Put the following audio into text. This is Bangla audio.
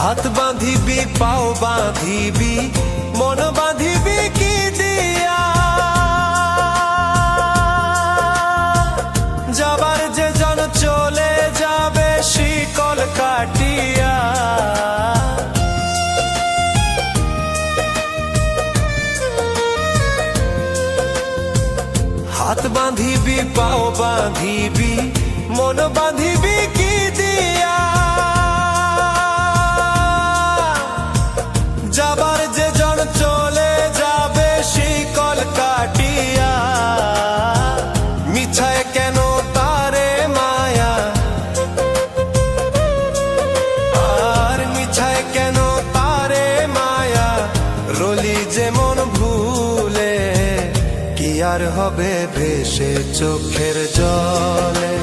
হাত বাঁধিবি পাও বাঁধিবি মন বাঁধিবি কি দিয়া, যাবার যে জন চলে যাবে শিকল কাটিয়া। হাত বাঁধিবি পাও বাঁধিবি মন বাঁধিবি কি দিয়া, যাবার যে জন চলে যাবে শিকল কাটিয়া। মিছায় কেন তারে মায়া, আর মিছায় কেন তারে মায়া, রলি যেমন ভুলে কি আর হবে ভেসে চোখের জলে।